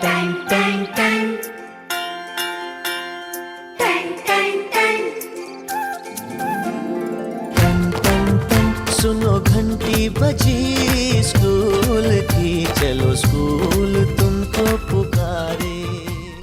Tang tang tang. Tang tang tang. सुनो घंटी बजी स्कूल की, चलो स्कूल तुमको पुकारे।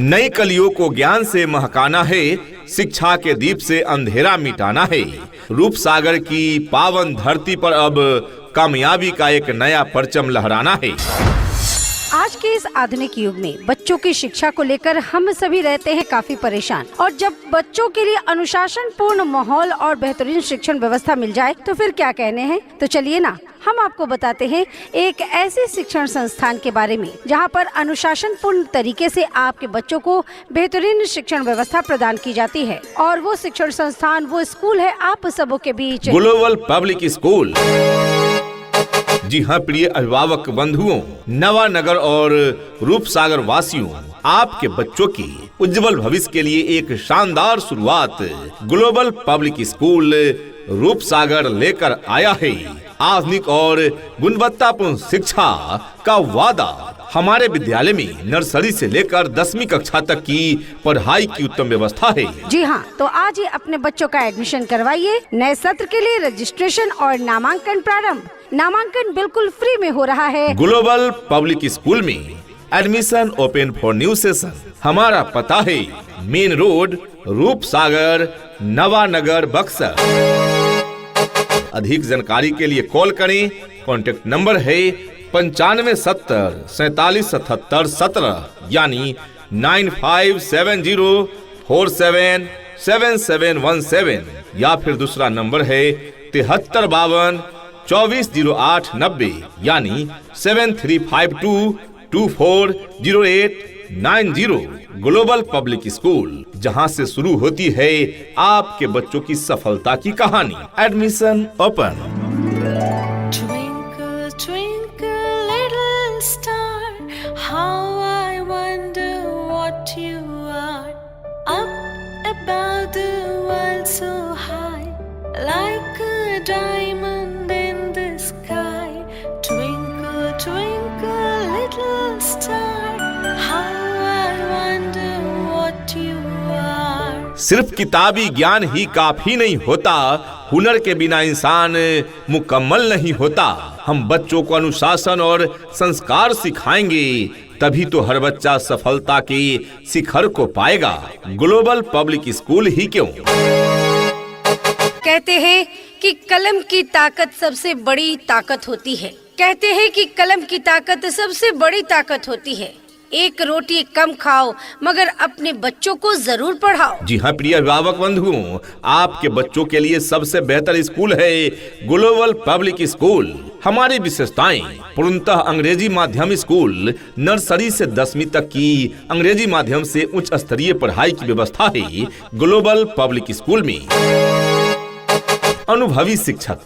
नई कलियों को ज्ञान से महकाना है, शिक्षा के दीप से अंधेरा मिटाना है। रूपसागर की पावन धरती पर अब कामयाबी का एक नया परचम लहराना है। आज के इस आधुनिक युग में बच्चों की शिक्षा को लेकर हम सभी रहते हैं काफी परेशान, और जब बच्चों के लिए अनुशासन पूर्ण माहौल और बेहतरीन शिक्षण व्यवस्था मिल जाए तो फिर क्या कहने हैं। तो चलिए ना, हम आपको बताते हैं एक ऐसे शिक्षण संस्थान के बारे में जहां पर अनुशासन पूर्ण तरीके से आपके बच्चों को बेहतरीन शिक्षण व्यवस्था प्रदान की जाती है। और वो शिक्षण संस्थान, वो स्कूल है आप सबों के बीच ग्लोबल पब्लिक स्कूल। जी हाँ प्रिय अभिभावक बंधुओं, नवानगर और रूपसागर वासियों, आपके बच्चों की उज्जवल भविष्य के लिए एक शानदार शुरुआत ग्लोबल पब्लिक स्कूल रूपसागर लेकर आया है। आधुनिक और गुणवत्तापूर्ण शिक्षा का वादा। हमारे विद्यालय में नर्सरी से लेकर 10वीं कक्षा तक की पढ़ाई की उत्तम व्यवस्था है। जी हाँ, तो आज ही अपने बच्चों का एडमिशन करवाइए। नए सत्र के लिए रजिस्ट्रेशन और नामांकन प्रारंभ। नामांकन बिल्कुल फ्री में हो रहा है। ग्लोबल पब्लिक स्कूल में admission open for new session. हमारा पता है मेन रोड, रूपसागर, नवानगर, बक्सर। अधिक जानकारी के लिए कॉल करें। कॉन्टेक्ट नंबर है 9570 47 77 17, यानी 9570477717, या फिर दूसरा नंबर है 7352 2408 90, यानी 7352240890। ग्लोबल पब्लिक स्कूल, जहां से शुरू होती है आपके बच्चों की सफलता की कहानी। Admission open. Twinkle, twinkle, little star, how I wonder what you are. Up above the world so high, like a diamond in the sky. Twinkle, twinkle, little star, how I wonder what you are. सिर्फ किताबी ज्ञान ही काफी नहीं होता, हुनर के बिना इंसान मुकम्मल नहीं होता। हम बच्चों को अनुशासन और संस्कार सिखाएंगे, तभी तो हर बच्चा सफलता के शिखर को पाएगा। ग्लोबल पब्लिक स्कूल ही क्यों? कहते हैं कि कलम की ताकत सबसे बड़ी ताकत होती है। कहते हैं कि कलम की ताकत सबसे बड़ी ताकत होती है। एक रोटी कम खाओ, मगर अपने बच्चों को जरूर पढ़ाओ। जी हाँ प्रिय अभिभावक बंधुओं, आपके बच्चों के लिए सबसे बेहतर स्कूल है ग्लोबल पब्लिक स्कूल। हमारी विशेषताएं: पूर्णतः अंग्रेजी माध्यम स्कूल। नर्सरी से 10वीं तक की अंग्रेजी माध्यम से उच्च स्तरीय पढ़ाई की व्यवस्था है ग्लोबल पब्लिक स्कूल में। अनुभवी शिक्षक,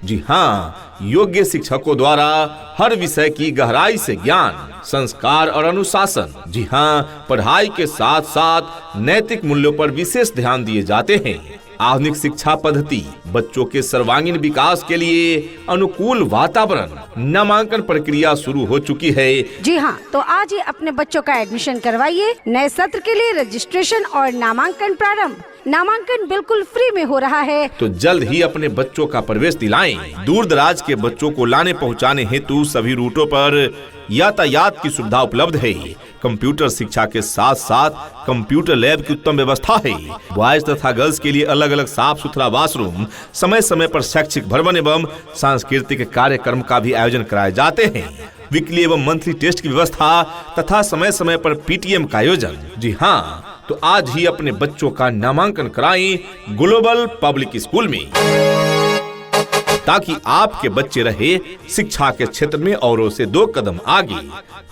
जी हाँ, योग्य शिक्षकों द्वारा हर विषय की गहराई से ज्ञान, संस्कार और अनुशासन। जी हाँ, पढ़ाई के साथ साथ नैतिक मूल्यों पर विशेष ध्यान दिए जाते हैं। आधुनिक शिक्षा पद्धति, बच्चों के सर्वांगीण विकास के लिए अनुकूल वातावरण। नामांकन प्रक्रिया शुरू हो चुकी है। जी हाँ, तो आज ही अपने बच्चों का एडमिशन करवाइए। नए सत्र के लिए रजिस्ट्रेशन और नामांकन प्रारंभ। नामांकन बिल्कुल फ्री में हो रहा है। तो जल्द ही अपने बच्चों का प्रवेश दिलाएं। दूर दराज के बच्चों को लाने पहुंचाने हेतु सभी रूटों पर यातायात की सुविधा उपलब्ध है। कंप्यूटर शिक्षा के साथ साथ कंप्यूटर लैब की उत्तम व्यवस्था है। बॉयज तथा गर्ल्स के लिए अलग अलग साफ सुथरा वॉशरूम, समय समय पर शैक्षिक भ्रमण एवं सांस्कृतिक कार्यक्रम का भी आयोजन कराए जाते हैं। वीकली एवं मंथली टेस्ट की व्यवस्था तथा समय समय पर PTM का आयोजन। जी हाँ, तो आज ही अपने बच्चों का नामांकन कराएं ग्लोबल पब्लिक स्कूल में, ताकि आपके बच्चे रहे शिक्षा के क्षेत्र में औरों से 2 कदम आगे।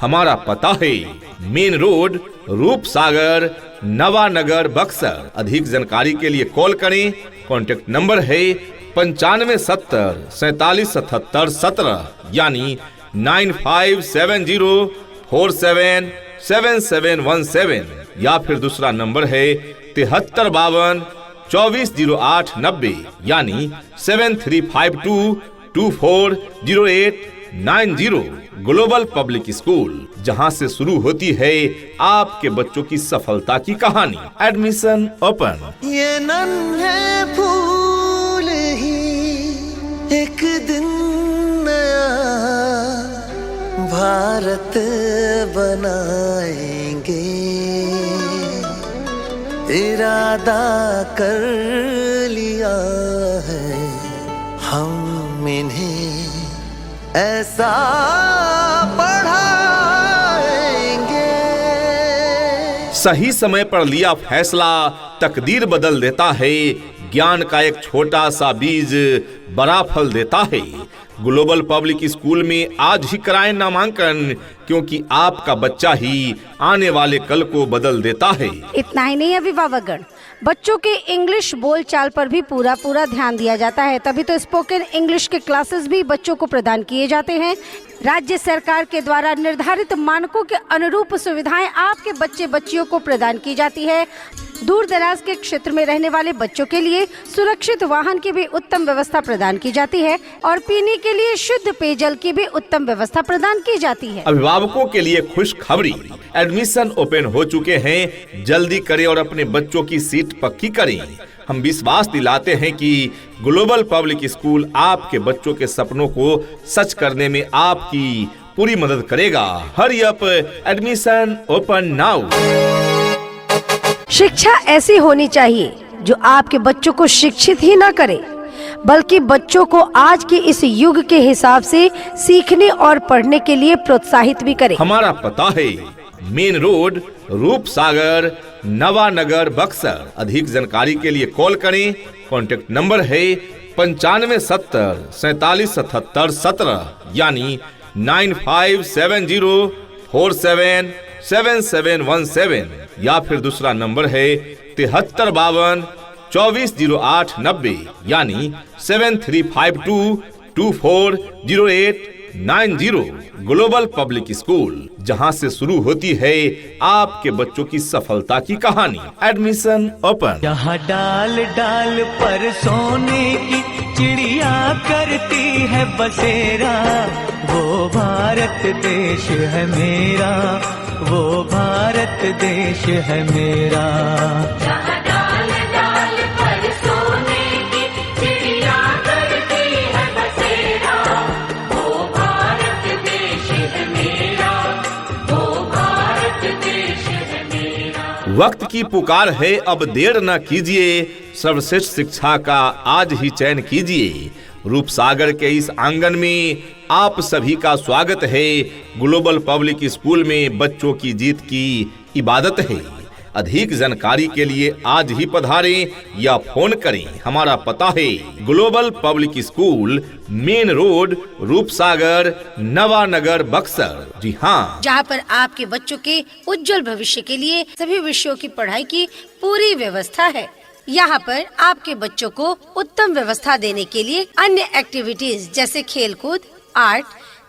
हमारा पता है मेन रोड, रूपसागर, नवानगर, बक्सर। अधिक जानकारी के लिए कॉल करें। कॉन्टेक्ट नंबर है 9570 47 77 17, यानी 9570477717, या फिर दूसरा नंबर है 7352 2408 90, यानी 73522408 90 ग्लोबल पब्लिक स्कूल, जहां से शुरू होती है आपके बच्चों की सफलता की कहानी। Admission open. ये नन्हे फूल ही एक दिन नया भारत बनाएंगे, इरादा कर लिया है हम इन्हें ऐसा पढ़ाएंगे। सही समय पर लिया फैसला तकदीर बदल देता है। ज्ञान का एक छोटा सा बीज बड़ा फल देता है। ग्लोबल पब्लिक स्कूल में आज ही कराएं नामांकन, क्योंकि आपका बच्चा ही आने वाले कल को बदल देता है। इतना ही नहीं अभिभावकगण, बच्चों के इंग्लिश बोलचाल पर भी पूरा ध्यान दिया जाता है। तभी तो स्पोकन इंग्लिश के क्लासेस भी बच्चों को प्रदान किए जाते हैं। राज्य सरकार के द्वारा निर्धारित मानकों के अनुरूप सुविधाएं आपके बच्चे बच्चियों को प्रदान की जाती है। दूर दराज के क्षेत्र में रहने वाले बच्चों के लिए सुरक्षित वाहन की भी उत्तम व्यवस्था प्रदान की जाती है और पीने के लिए शुद्ध पेयजल की भी उत्तम व्यवस्था प्रदान की जाती है। अभिभावकों के लिए खुश खबरी, एडमिशन ओपन हो चुके हैं। जल्दी करें और अपने बच्चों की सीट पक्की करें। हम विश्वास दिलाते हैं कि ग्लोबल पब्लिक स्कूल आपके बच्चों के सपनों को सच करने में आपकी पूरी मदद करेगा। Hurry up, admission open now. शिक्षा ऐसी होनी चाहिए जो आपके बच्चों को शिक्षित ही न करे, बल्कि बच्चों को आज के इस युग के हिसाब से सीखने और पढ़ने के लिए प्रोत्साहित भी करे। हमारा पता है मेन रोड, रूपसागर, नवानगर, बक्सर। अधिक जानकारी के लिए कॉल करें। कॉन्टेक्ट नंबर है 9570 47 77 17, यानी 9570477717, या फिर दूसरा नंबर है 7352 2408 90, यानी 7352240890। ग्लोबल पब्लिक स्कूल, जहां से शुरू होती है आपके बच्चों की सफलता की कहानी। Admission open. यहाँ डाल डाल पर सोने की चिड़िया करती है बसेरा, वो भारत देश है मेरा, वो भारत देश है मेरा। जहाँ डाल डाल पर सोने की चिड़िया करती है बसेरा, वो भारत देश है मेरा, वो भारत देश है मेरा। वक्त की पुकार है, अब देर न कीजिए। सर्वश्रेष्ठ शिक्षा का आज ही चयन कीजिए। रूपसागर के इस आंगन में आप सभी का स्वागत है। ग्लोबल पब्लिक स्कूल में बच्चों की जीत की इबादत है। अधिक जानकारी के लिए आज ही पधारें या फोन करें। हमारा पता है global public school, main road, Roopsagar, Nawanagar, Buxar. जी हाँ, जहाँ पर आपके बच्चों के उज्जवल भविष्य के लिए सभी विषयों की पढ़ाई की पूरी व्यवस्था है। यहाँ पर आपके बच्चों को उत्तम व्यवस्था देने के लिए अन्य एक्टिविटीज जैसे खेलकूद, आर्ट,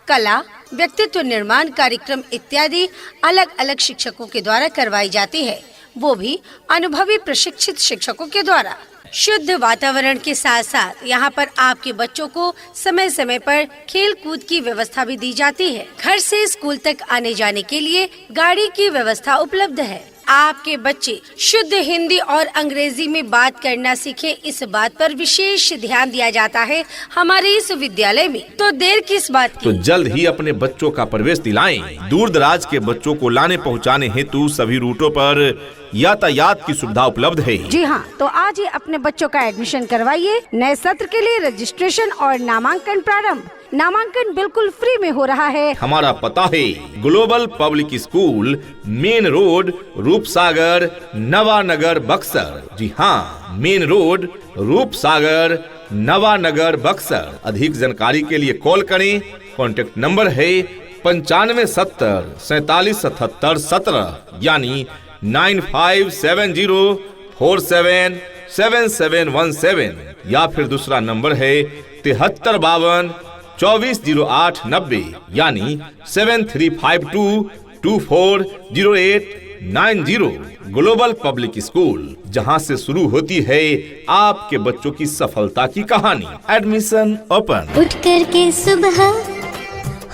कला, व्यक्तित्व निर्माण कार्यक्रम इत्यादि अलग अलग शिक्षकों के द्वारा करवाई जाती है, वो भी अनुभवी प्रशिक्षित शिक्षकों के द्वारा। शुद्ध वातावरण के साथ साथ यहाँ पर आपके बच्चों को समय समय पर खेल कूद की व्यवस्था भी दी जाती है। घर से स्कूल तक आने जाने के लिए गाड़ी की व्यवस्था उपलब्ध है। आपके बच्चे शुद्ध हिंदी और अंग्रेजी में बात करना सीखे, इस बात पर विशेष ध्यान दिया जाता है हमारे इस विद्यालय में। तो देर किस बात की? तो जल्द ही अपने बच्चों का प्रवेश दिलाएं। दूर दराज के बच्चों को लाने पहुंचाने हेतु सभी रूटों पर यातायात की सुविधा उपलब्ध है। जी हाँ, तो आज ही अपने बच्चों का एडमिशन करवाइए। नए सत्र के लिए रजिस्ट्रेशन और नामांकन प्रारंभ। नामांकन बिल्कुल फ्री में हो रहा है। हमारा पता है global public school, main road, Roopsagar, Nawanagar, Buxar. जी हाँ, मेन रोड, रूपसागर, नवानगर, बक्सर। अधिक जानकारी के लिए कॉल करें। कॉन्टेक्ट नंबर है 9570 47 77 17, यानी 9570477717, या फिर दूसरा नंबर है 7352 2408 90, यानी 7352240890। ग्लोबल पब्लिक स्कूल, जहां से शुरू होती है आपके बच्चों की सफलता की कहानी। Admission open. उठ कर के सुबह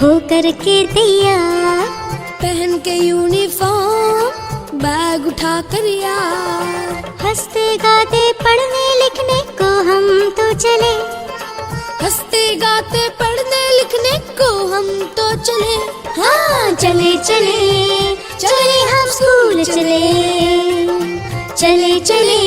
हो करके तैयार, पहन के यूनिफॉर्म बैग उठा कर यार, हंसते गाते पढ़ने लिखने को हम तो चले, हंसते गाते पढ़ने लिखने को हम तो चले। हाँ चले चले चले हम स्कूल चले, चले चले